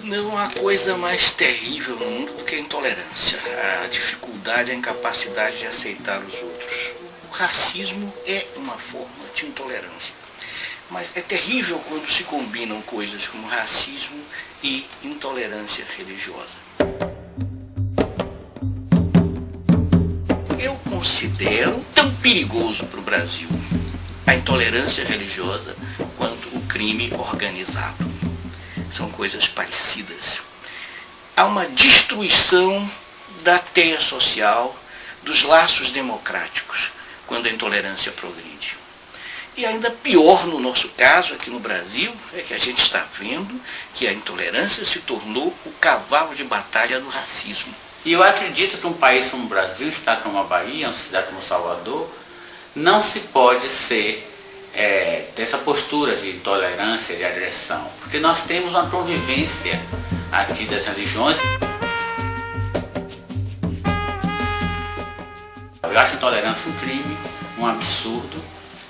Não há coisa mais terrível no mundo do que a intolerância, a dificuldade, a incapacidade de aceitar os outros. O racismo é uma forma de intolerância, mas é terrível quando se combinam coisas como racismo e intolerância religiosa. Eu considero tão perigoso para o Brasil a intolerância religiosa quanto o crime organizado. São coisas parecidas. Há uma destruição da teia social, dos laços democráticos, quando a intolerância progride. E ainda pior no nosso caso, aqui no Brasil, é que a gente está vendo que a intolerância se tornou o cavalo de batalha do racismo. E eu acredito que um país como o Brasil, um estado como a Bahia, uma cidade como Salvador, não se pode ser dessa postura de intolerância, de agressão, porque nós temos uma convivência aqui das religiões. Eu acho a intolerância um crime, um absurdo,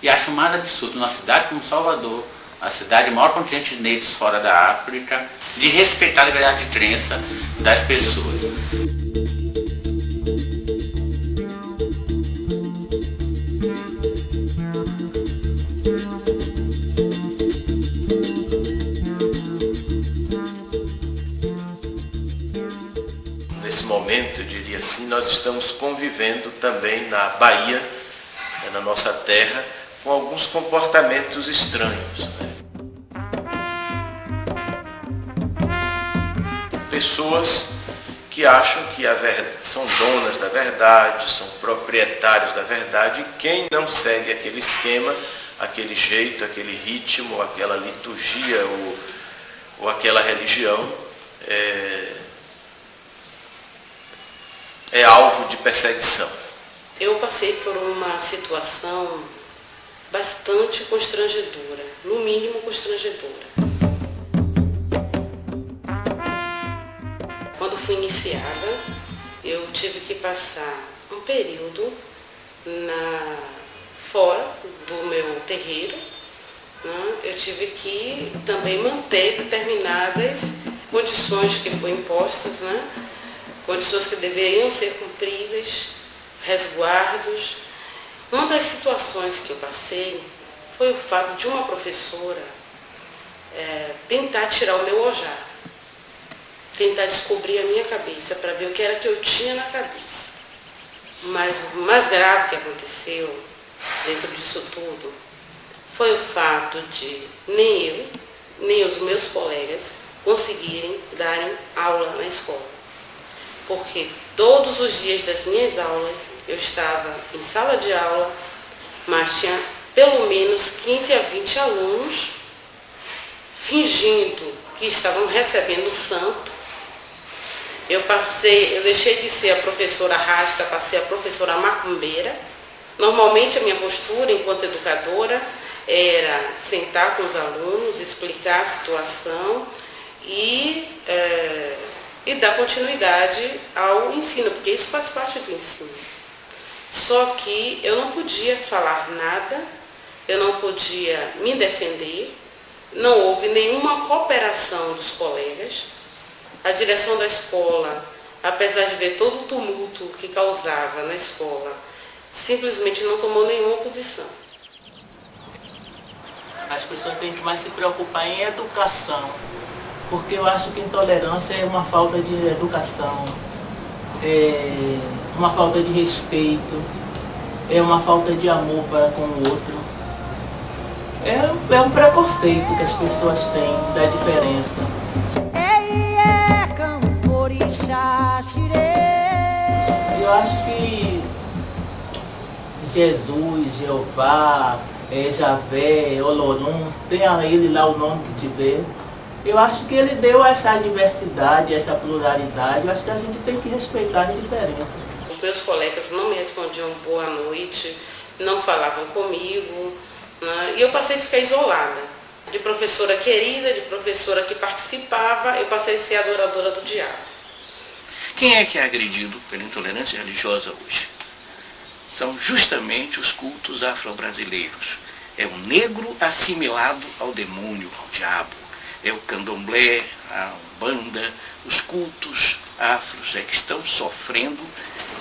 e acho mais absurdo numa cidade como Salvador, a cidade maior contingente de negros fora da África, de respeitar a liberdade de crença das pessoas. Nesse momento, eu diria assim, nós estamos convivendo também na Bahia, na nossa terra, com alguns comportamentos estranhos, né? Pessoas que acham que são donas da verdade, são proprietários da verdade, e quem não segue aquele esquema, aquele jeito, aquele ritmo, aquela liturgia ou aquela religião, é alvo de perseguição. Eu passei por uma situação bastante constrangedora, no mínimo constrangedora. Quando fui iniciada, eu tive que passar um período fora do meu terreiro, né? Eu tive que também manter determinadas condições que foram impostas, né? Condições que deveriam ser cumpridas, resguardos. Uma das situações que eu passei foi o fato de uma professora tentar tirar o meu ojar, tentar descobrir a minha cabeça para ver o que era que eu tinha na cabeça. Mas o mais grave que aconteceu dentro disso tudo foi o fato de nem eu, nem os meus colegas conseguirem darem aula na escola. Porque todos os dias das minhas aulas eu estava em sala de aula, mas tinha pelo menos 15 a 20 alunos fingindo que estavam recebendo o santo. Eu deixei de ser a professora rasta, passei a professora macumbeira. Normalmente a minha postura enquanto educadora era sentar com os alunos, explicar a situação e dar continuidade ao ensino, porque isso faz parte do ensino. Só que eu não podia falar nada, eu não podia me defender, não houve nenhuma cooperação dos colegas. A direção da escola, apesar de ver todo o tumulto que causava na escola, simplesmente não tomou nenhuma posição. As pessoas têm que mais se preocupar em educação, porque eu acho que intolerância é uma falta de educação, é uma falta de respeito, é uma falta de amor para com o outro. É um preconceito que as pessoas têm da diferença. Eu acho que Jesus, Jeová, Javé, Olorum, tenha ele lá o nome que tiver, Eu acho que ele deu essa diversidade, essa pluralidade. Eu acho que a gente tem que respeitar as diferenças. Os meus colegas não me respondiam boa noite, não falavam comigo, né? E eu passei a ficar isolada. De professora querida, de professora que participava, eu passei a ser adoradora do diabo. Quem é que é agredido pela intolerância religiosa hoje? São justamente os cultos afro-brasileiros. É o negro assimilado ao demônio, ao diabo. É o candomblé, a umbanda, os cultos afros é que estão sofrendo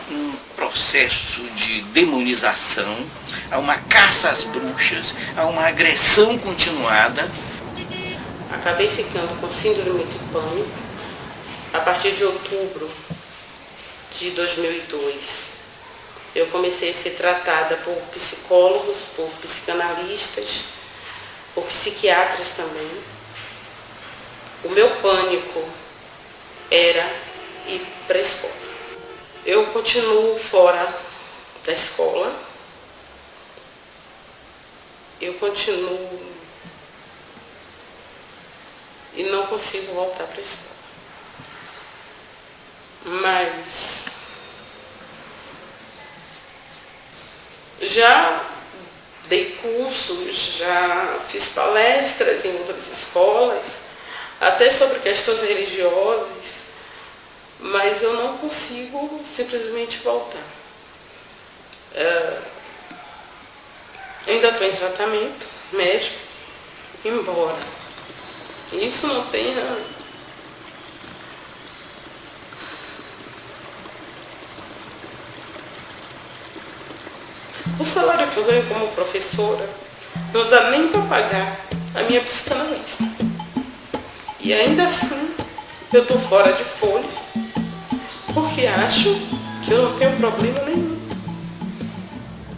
um processo de demonização, há uma caça às bruxas, há uma agressão continuada. Acabei ficando com síndrome de pânico a partir de outubro de 2002. Eu comecei a ser tratada por psicólogos, por psicanalistas, por psiquiatras também. O meu pânico era ir para a escola. Eu continuo fora da escola. Eu continuo e não consigo voltar para a escola. Mas já dei cursos, já fiz palestras em outras escolas, até sobre questões religiosas, mas eu não consigo simplesmente voltar. Eu ainda estou em tratamento médico, embora isso não tenha o salário que eu ganho como professora não dá nem para pagar a minha psicanalista. E ainda assim eu estou fora de folha, porque acho que eu não tenho problema nenhum.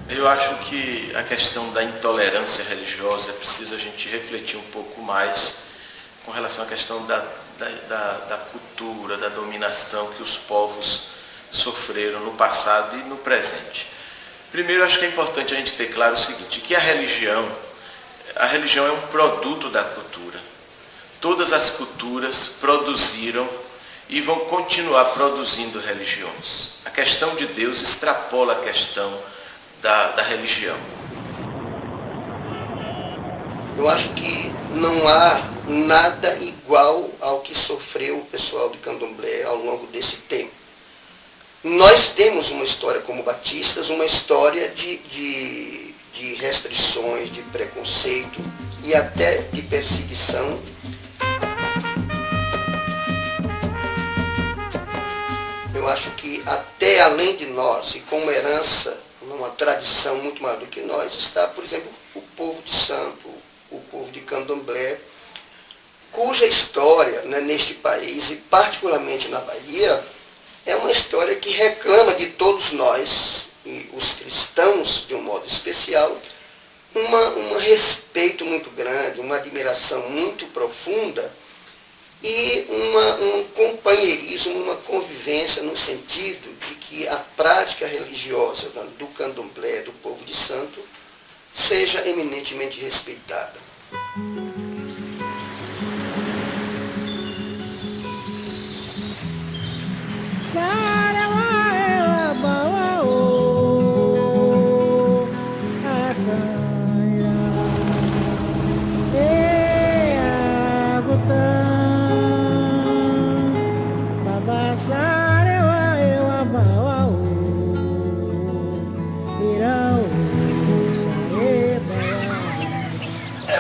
Eu acho que a questão da intolerância religiosa precisa a gente refletir um pouco mais com relação à questão da cultura, da dominação que os povos sofreram no passado e no presente. Primeiro, acho que é importante a gente ter claro o seguinte, que a religião é um produto da cultura. Todas as culturas produziram e vão continuar produzindo religiões. A questão de Deus extrapola a questão da religião. Eu acho que não há nada igual ao que sofreu o pessoal de Candomblé ao longo desse tempo. Nós temos uma história como batistas, uma história de restrições, de preconceito e até de perseguição. Eu acho que até além de nós, e como herança, uma tradição muito maior do que nós, está, por exemplo, o povo de Santo, o povo de Candomblé, cuja história, né, neste país, e particularmente na Bahia, é uma história que reclama de todos nós, e os cristãos de um modo especial, um respeito muito grande, uma admiração muito profunda e um companheirismo, uma convivência no sentido de que a prática religiosa do Candomblé, do povo de Santo, seja eminentemente respeitada.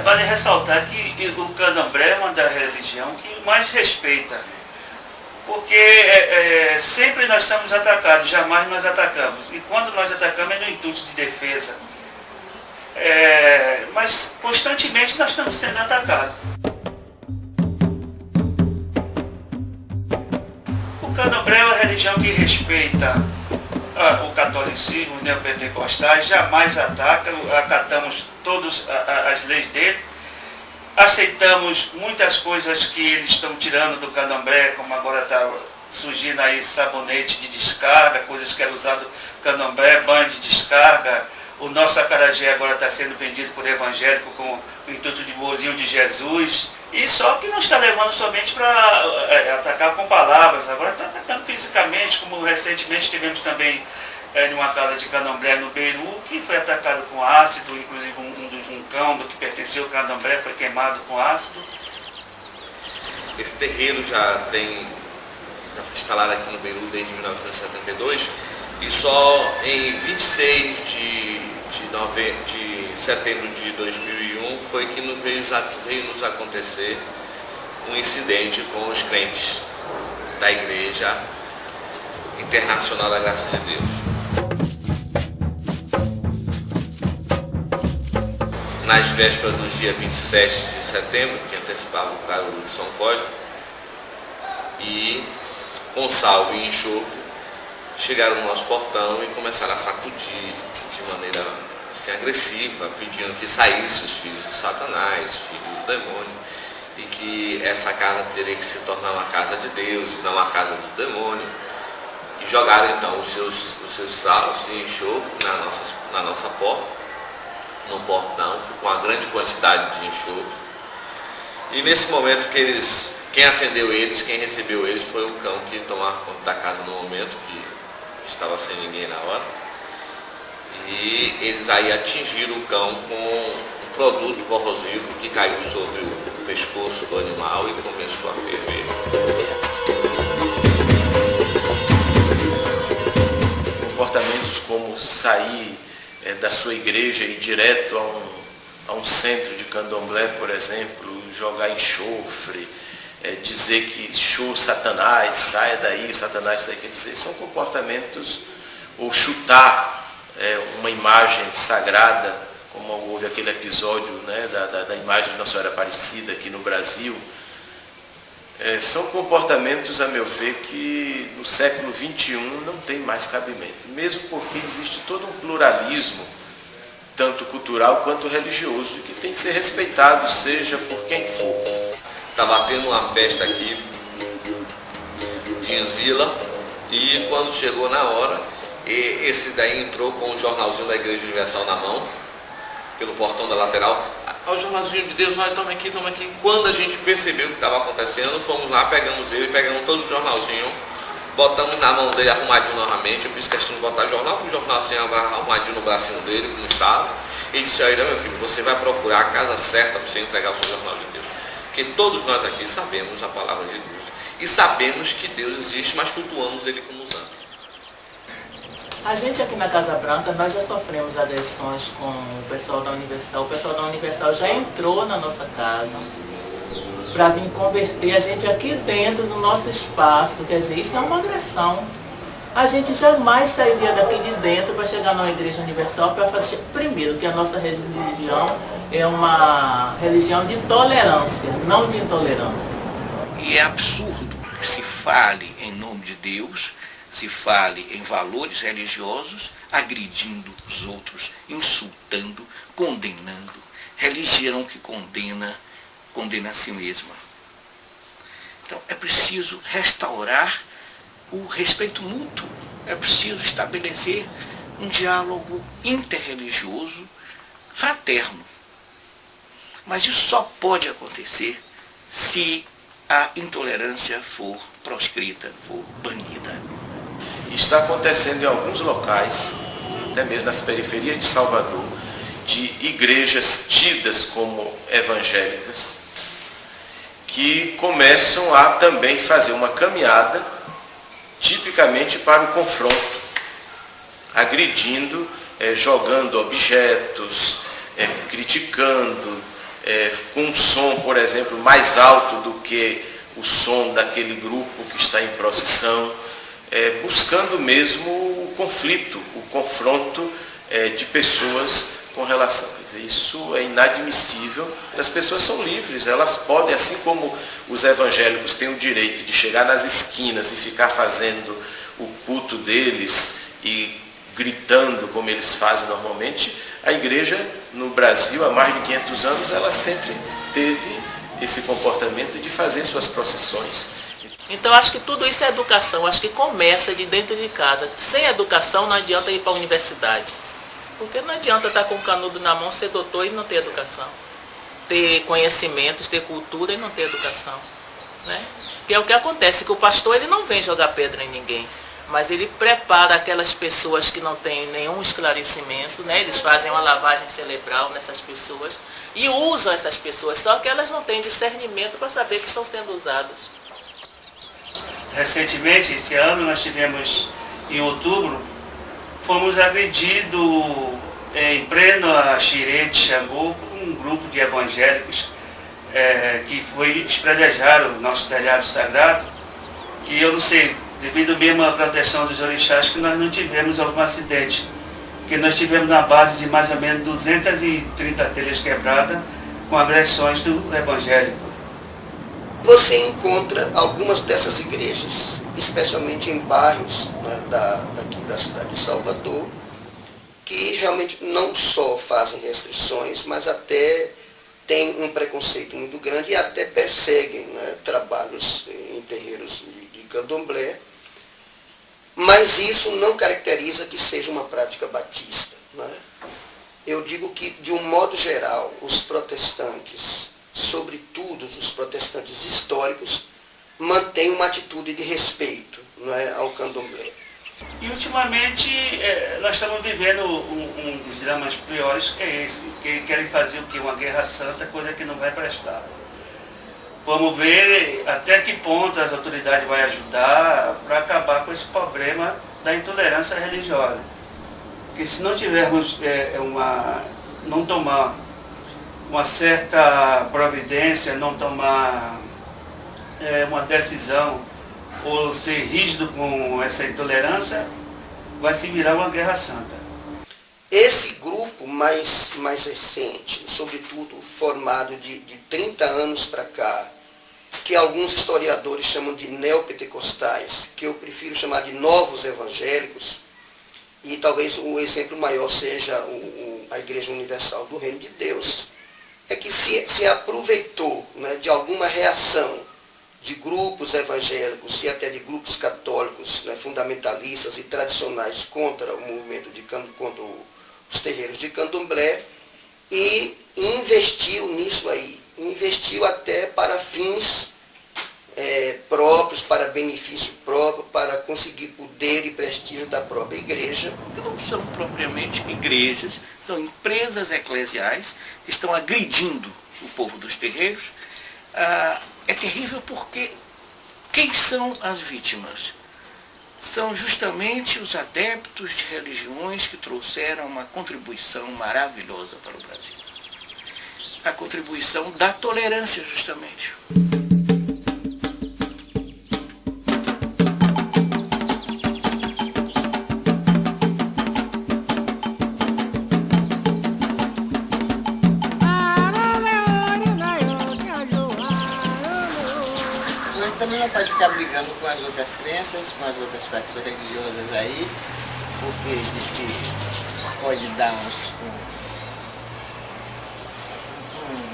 Vale ressaltar que o Candomblé é uma das religiões que mais respeita, porque sempre nós somos atacados, jamais nós atacamos, e quando nós atacamos é no intuito de defesa, mas constantemente nós estamos sendo atacados. O Candomblé é uma religião que respeita o catolicismo, os neopentecostais, jamais ataca, acatamos todas as leis dele, aceitamos muitas coisas que eles estão tirando do Candomblé, como agora está surgindo aí sabonete de descarga, coisas que eram usadas no Candomblé, banho de descarga, o nosso acarajé agora está sendo vendido por evangélico com o intuito de bolinho de Jesus. E só que não está levando somente para atacar com palavras, agora está atacando fisicamente, como recentemente tivemos também numa casa de candomblé no Beiru, que foi atacado com ácido, inclusive um cão que pertenceu ao candomblé foi queimado com ácido. Esse terreiro já foi instalado aqui no Beiru desde 1972 e só em 26 de setembro de 2001 foi que veio nos acontecer um incidente com os crentes da Igreja Internacional da Graça de Deus. Nas vésperas do dia 27 de setembro, que antecipava o Carolo de São Cosme, e com sal e enxofre, chegaram no nosso portão e começaram a sacudir de maneira assim, agressiva, pedindo que saísse os filhos de Satanás, filhos do demônio, e que essa casa teria que se tornar uma casa de Deus, não uma casa do demônio. E jogaram então os seus salos e enxofre na nossa porta, no portão, com uma grande quantidade de enxofre. E nesse momento quem atendeu eles, quem recebeu eles foi o cão que tomava conta da casa no momento, que estava sem ninguém na hora. E eles aí atingiram o cão com um produto corrosivo que caiu sobre o pescoço do animal e começou a ferver. Comportamentos como sair da sua igreja e ir direto a um centro de candomblé, por exemplo, jogar enxofre, dizer que Satanás, saia daí, Satanás daí, quer dizer, são comportamentos, ou chutar uma imagem sagrada, como houve aquele episódio, né, da imagem de Nossa Senhora Aparecida aqui no Brasil. São comportamentos, a meu ver, que no século XXI não tem mais cabimento, mesmo porque existe todo um pluralismo, tanto cultural quanto religioso, que tem que ser respeitado, seja por quem for. Estava tendo uma festa aqui de Enzila e quando chegou na hora, esse daí entrou com o jornalzinho da Igreja Universal na mão, pelo portão da lateral. O jornalzinho de Deus, olha, toma aqui. Quando a gente percebeu o que estava acontecendo, fomos lá, pegamos ele, pegamos todo o jornalzinho, botamos na mão dele arrumadinho novamente. Eu fiz questão de botar jornal com o jornal assim, arrumadinho no bracinho dele, como estava. E disse, olha, meu filho, você vai procurar a casa certa para você entregar o seu jornal de Deus. Porque todos nós aqui sabemos a palavra de Deus. E sabemos que Deus existe, mas cultuamos Ele como santo. A gente aqui na Casa Branca, nós já sofremos agressões com o pessoal da Universal. O pessoal da Universal já entrou na nossa casa para vir converter a gente aqui dentro do nosso espaço. Quer dizer, isso é uma agressão. A gente jamais sairia daqui de dentro para chegar na Igreja Universal para fazer... Primeiro, que a nossa religião é uma religião de tolerância, não de intolerância. E é absurdo que se fale em nome de Deus, se fale em valores religiosos, agredindo os outros, insultando, condenando. Religião que condena a si mesma. Então é preciso restaurar o respeito mútuo, é preciso estabelecer um diálogo interreligioso, fraterno. Mas isso só pode acontecer se a intolerância for proscrita, for banida. Está acontecendo em alguns locais, até mesmo nas periferias de Salvador, de igrejas tidas como evangélicas, que começam a também fazer uma caminhada tipicamente para o confronto, agredindo, jogando objetos, criticando, com um som, por exemplo, mais alto do que o som daquele grupo que está em procissão, buscando mesmo o conflito, o confronto de pessoas com relação. Quer dizer, isso é inadmissível. As pessoas são livres, elas podem, assim como os evangélicos têm o direito de chegar nas esquinas e ficar fazendo o culto deles e gritando como eles fazem normalmente, a igreja no Brasil, há mais de 500 anos, ela sempre teve esse comportamento de fazer suas procissões. Então acho que tudo isso é educação, acho que começa de dentro de casa. Sem educação não adianta ir para a universidade. Porque não adianta estar com o canudo na mão, ser doutor e não ter educação. ter conhecimentos, ter cultura e não ter educação, né? Que é o que acontece, que o pastor ele não vem jogar pedra em ninguém, mas ele prepara aquelas pessoas que não têm nenhum esclarecimento, né? Eles fazem uma lavagem cerebral nessas pessoas e usam essas pessoas, só que elas não têm discernimento para saber que estão sendo usadas. Recentemente, esse ano, nós tivemos, em outubro, fomos agredidos em pleno Xirê de Xangô por um grupo de evangélicos que foi espredejar o nosso telhado sagrado, que eu não sei, devido mesmo à proteção dos orixás, que nós não tivemos algum acidente, que nós tivemos na base de mais ou menos 230 telhas quebradas com agressões do evangélico. Você encontra algumas dessas igrejas, especialmente em bairros, né, daqui da cidade de Salvador, que realmente não só fazem restrições, mas até têm um preconceito muito grande e até perseguem, né, trabalhos em terreiros de candomblé, mas isso não caracteriza que seja uma prática batista, né? Eu digo que, de um modo geral, os protestantes, sobretudo os protestantes históricos, mantêm uma atitude de respeito, não é, ao candomblé. E ultimamente nós estamos vivendo um dos dramas piores, que é esse, que querem fazer o quê? Uma guerra santa, coisa que não vai prestar. Vamos ver até que ponto as autoridades vão ajudar para acabar com esse problema da intolerância religiosa. Porque se não tivermos não tomar uma certa providência, não tomar uma decisão ou ser rígido com essa intolerância, vai se virar uma guerra santa. Esse grupo mais recente, sobretudo formado de 30 anos para cá, que alguns historiadores chamam de neopentecostais, que eu prefiro chamar de novos evangélicos, e talvez o exemplo maior seja a Igreja Universal do Reino de Deus, é que se aproveitou, né, de alguma reação de grupos evangélicos e até de grupos católicos, né, fundamentalistas e tradicionais contra o movimento contra os terreiros de candomblé, e investiu nisso aí, investiu até para fins próprios, para benefício próprio, para conseguir poder e prestígio da própria igreja. Que não são propriamente igrejas, são empresas eclesiais que estão agredindo o povo dos terreiros. É terrível porque quem são as vítimas? São justamente os adeptos de religiões que trouxeram uma contribuição maravilhosa para o Brasil. A contribuição da tolerância, justamente. Também não pode ficar brigando com as outras crenças, com as outras facções religiosas aí, porque diz que pode dar um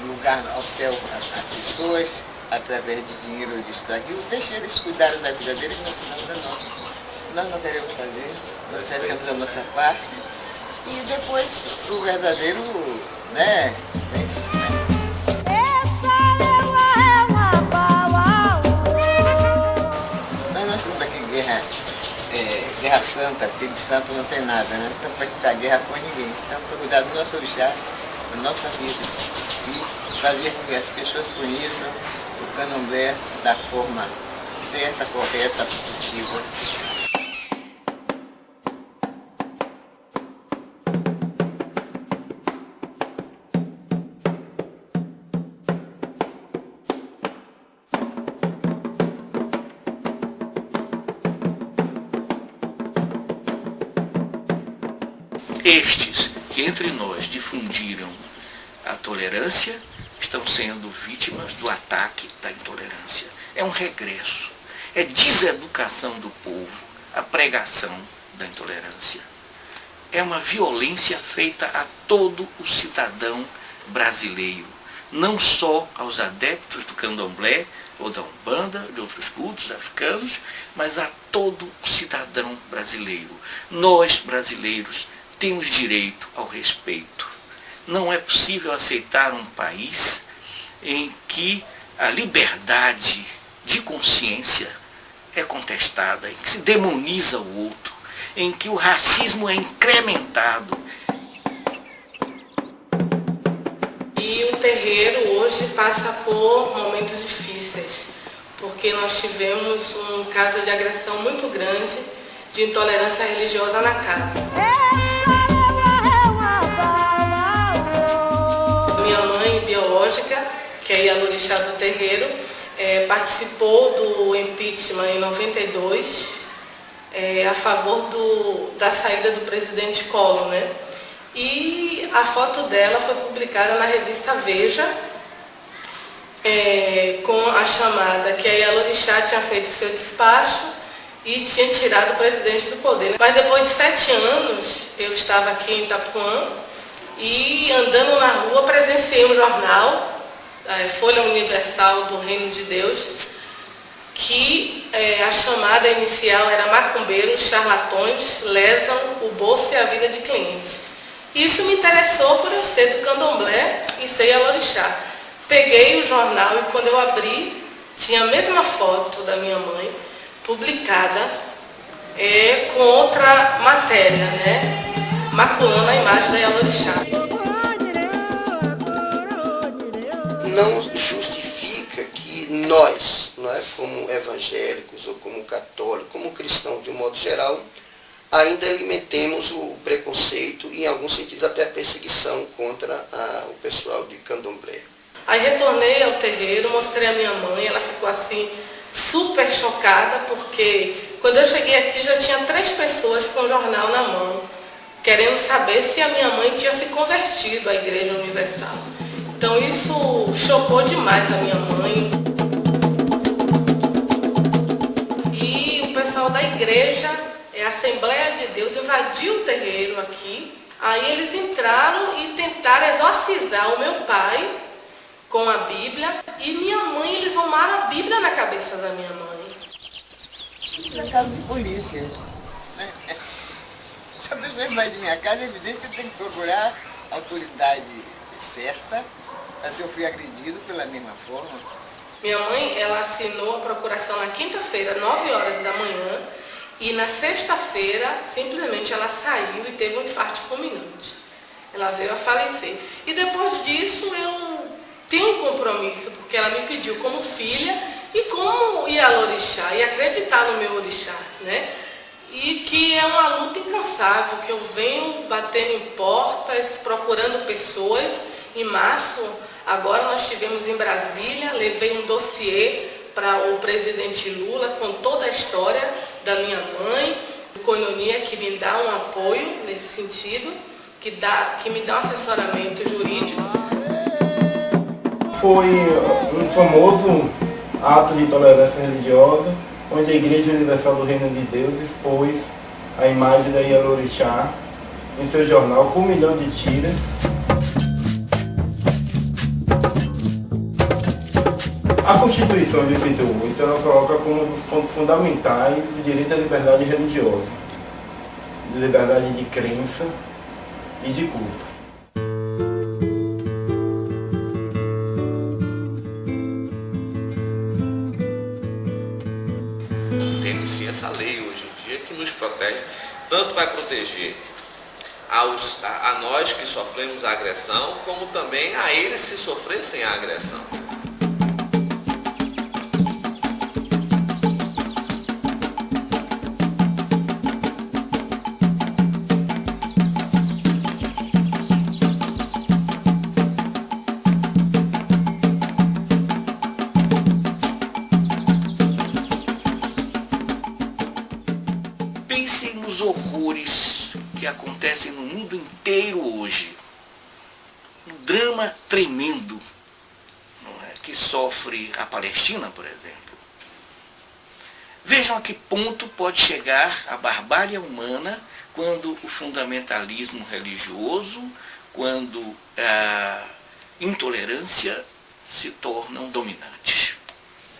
lugar ao céu às pessoas, através de dinheiro ou disso daquilo. Deixa eles cuidarem da vida deles, nós cuidamos da nossa. Nós não queremos fazer, nós fazemos a nossa parte, e depois o verdadeiro, né, vence, né? Guerra santa, porque de santo não tem nada, né? Então para dar guerra com ninguém. Então para cuidar do nosso orixá, da nossa vida. E fazer com que as pessoas conheçam o candomblé da forma certa, correta, positiva. Estes que entre nós difundiram a tolerância estão sendo vítimas do ataque da intolerância. É um regresso, é deseducação do povo, a pregação da intolerância. É uma violência feita a todo o cidadão brasileiro, não só aos adeptos do candomblé ou da Umbanda, de outros cultos africanos, mas a todo o cidadão brasileiro. Nós, brasileiros, temos direito ao respeito. Não é possível aceitar um país em que a liberdade de consciência é contestada, em que se demoniza o outro, em que o racismo é incrementado. E o terreiro hoje passa por momentos difíceis, porque nós tivemos um caso de agressão muito grande de intolerância religiosa na casa. Minha mãe biológica, que é Ialorixá do terreiro, participou do impeachment em 92, a favor da saída do presidente Collor, né? E a foto dela foi publicada na revista Veja, com a chamada que a Ialorixá tinha feito seu despacho e tinha tirado o presidente do poder. Mas depois de 7 anos, eu estava aqui em Itapuã e andando na rua presenciei um jornal, Folha Universal do Reino de Deus, que a chamada inicial era macumbeiros, charlatões, lesam o bolso e a vida de clientes. Isso me interessou por eu ser do candomblé e ser Ialorixá. Peguei o jornal e quando eu abri, tinha a mesma foto da minha mãe, publicada, com outra matéria, né? Maculando a imagem da Ialorixá. Não justifica que nós, como evangélicos ou como católicos, como cristãos de um modo geral, ainda alimentemos o preconceito e, em alguns sentidos, até a perseguição contra o pessoal de candomblé. Aí retornei ao terreiro, mostrei a minha mãe, ela ficou assim super chocada, porque quando eu cheguei aqui já tinha 3 pessoas com o jornal na mão, querendo saber se a minha mãe tinha se convertido à Igreja Universal. Então isso chocou demais a minha mãe. E o pessoal da igreja, a Assembleia de Deus, invadiu o terreiro aqui. Aí eles entraram e tentaram exorcizar o meu pai com a Bíblia. E minha mãe, eles arrumaram a Bíblia na cabeça da minha mãe. Isso é caso de polícia. Se a pessoa invade minha casa, é evidente que eu tenho que procurar a autoridade certa. Mas eu fui agredido pela mesma forma. Minha mãe, ela assinou a procuração na quinta-feira, 9 horas da manhã, e na sexta-feira, simplesmente ela saiu e teve um infarto fulminante. Ela veio a falecer. E depois disso, eu tenho um compromisso, porque ela me pediu como filha e como Ialorixá, e acreditar no meu orixá, né? E que é uma luta incansável, que eu venho batendo em portas, procurando pessoas. Em março, agora nós estivemos em Brasília, levei um dossiê para o presidente Lula com toda a história da minha mãe, o Coinonia, que me dá um apoio nesse sentido, que me dá um assessoramento jurídico. Foi um famoso ato de intolerância religiosa, onde a Igreja Universal do Reino de Deus expôs a imagem da Ialorixá em seu jornal com 1 milhão de tiras. A Constituição de 88, ela coloca como um dos pontos fundamentais o direito à liberdade religiosa, de liberdade de crença e de culto. Temos sim essa lei hoje em dia que nos protege, tanto vai proteger a nós que sofremos a agressão, como também a eles se sofressem a agressão. Pensem nos horrores que acontecem no mundo inteiro hoje. Um drama tremendo, não é, que sofre a Palestina, por exemplo. Vejam a que ponto pode chegar a barbárie humana quando o fundamentalismo religioso, quando a intolerância se tornam dominantes.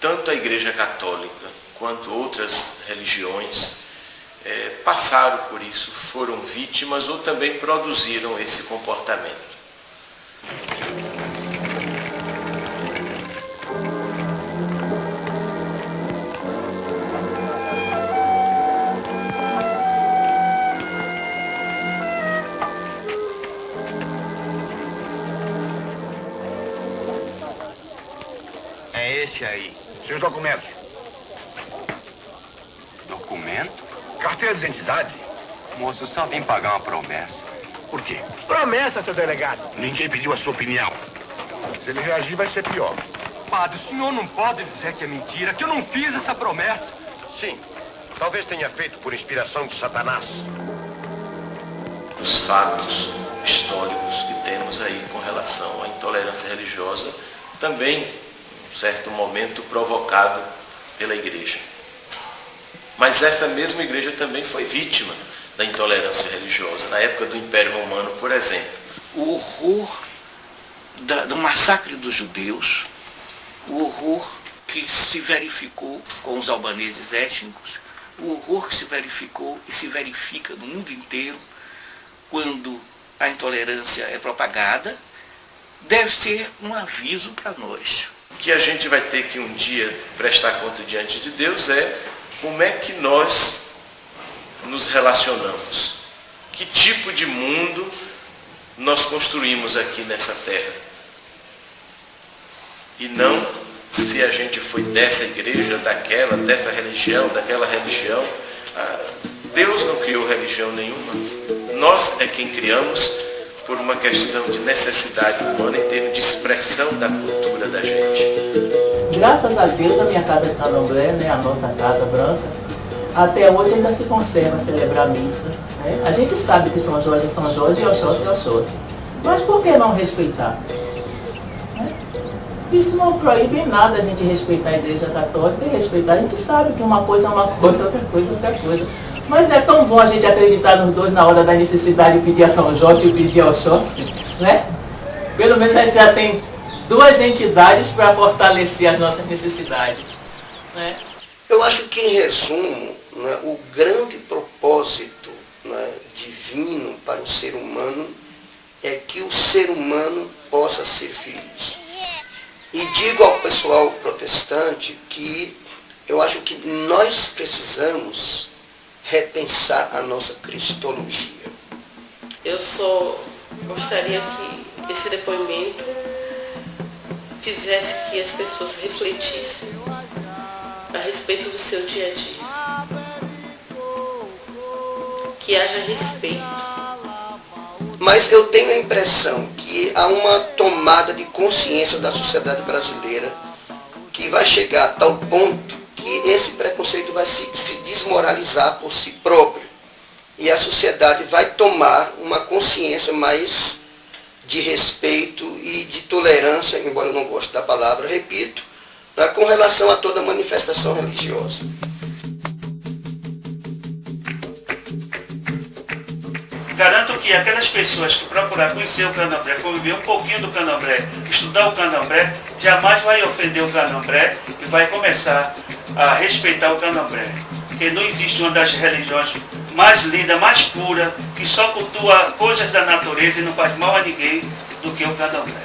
Tanto a Igreja Católica quanto outras religiões passaram por isso, foram vítimas ou também produziram esse comportamento. esse aí? Seus documentos. Documento? Carteira de identidade. Moço, só vim pagar uma promessa. Por quê? Promessa, seu delegado. Ninguém pediu a sua opinião. Se ele reagir, vai ser pior. Padre, o senhor não pode dizer que é mentira, que eu não fiz essa promessa. Sim. Talvez tenha feito por inspiração de Satanás. Os fatos históricos que temos aí com relação à intolerância religiosa, também, em certo momento, provocado pela igreja. Mas essa mesma igreja também foi vítima da intolerância religiosa, na época do Império Romano, por exemplo. O horror do massacre dos judeus, o horror que se verificou com os albaneses étnicos, o horror que se verificou e se verifica no mundo inteiro quando a intolerância é propagada, deve ser um aviso para nós. O que a gente vai ter que um dia prestar conta diante de Deus é como é que nós nos relacionamos, que tipo de mundo nós construímos aqui nessa terra. E não se a gente foi dessa igreja, daquela, dessa religião, daquela religião. Deus não criou religião nenhuma. Nós é quem criamos por uma questão de necessidade humana em termos de expressão da cultura da gente. Graças a Deus, a minha casa de Candomblé, né, a nossa casa branca, até hoje ainda se conserva celebrar a missa. Né? A gente sabe que São Jorge é São Jorge e Oxóssi é Oxóssi. Mas por que não respeitar? Isso não proíbe em nada a gente respeitar a Igreja Católica e respeitar. A gente sabe que uma coisa é uma coisa, outra coisa é outra coisa. Mas não é tão bom a gente acreditar nos dois na hora da necessidade e pedir a São Jorge e pedir a Oxóssi, né? Pelo menos a gente já tem duas entidades para fortalecer as nossas necessidades, né? Eu acho que, em resumo, né, o grande propósito, né, divino para o ser humano é que o ser humano possa ser feliz. E digo ao pessoal protestante que eu acho que nós precisamos repensar a nossa cristologia. Eu só gostaria que esse depoimento fizesse que as pessoas refletissem a respeito do seu dia a dia. Que haja respeito. Mas eu tenho a impressão que há uma tomada de consciência da sociedade brasileira que vai chegar a tal ponto que esse preconceito vai se desmoralizar por si próprio. E a sociedade vai tomar uma consciência mais de respeito e de tolerância, embora eu não goste da palavra, repito, né, com relação a toda manifestação religiosa. Garanto que aquelas pessoas que procurar conhecer o candomblé, conviver um pouquinho do candomblé, estudar o candomblé, jamais vai ofender o candomblé e vai começar a respeitar o candomblé. Porque não existe uma das religiões mais linda, mais pura, que só cultua coisas da natureza e não faz mal a ninguém do que o candomblé.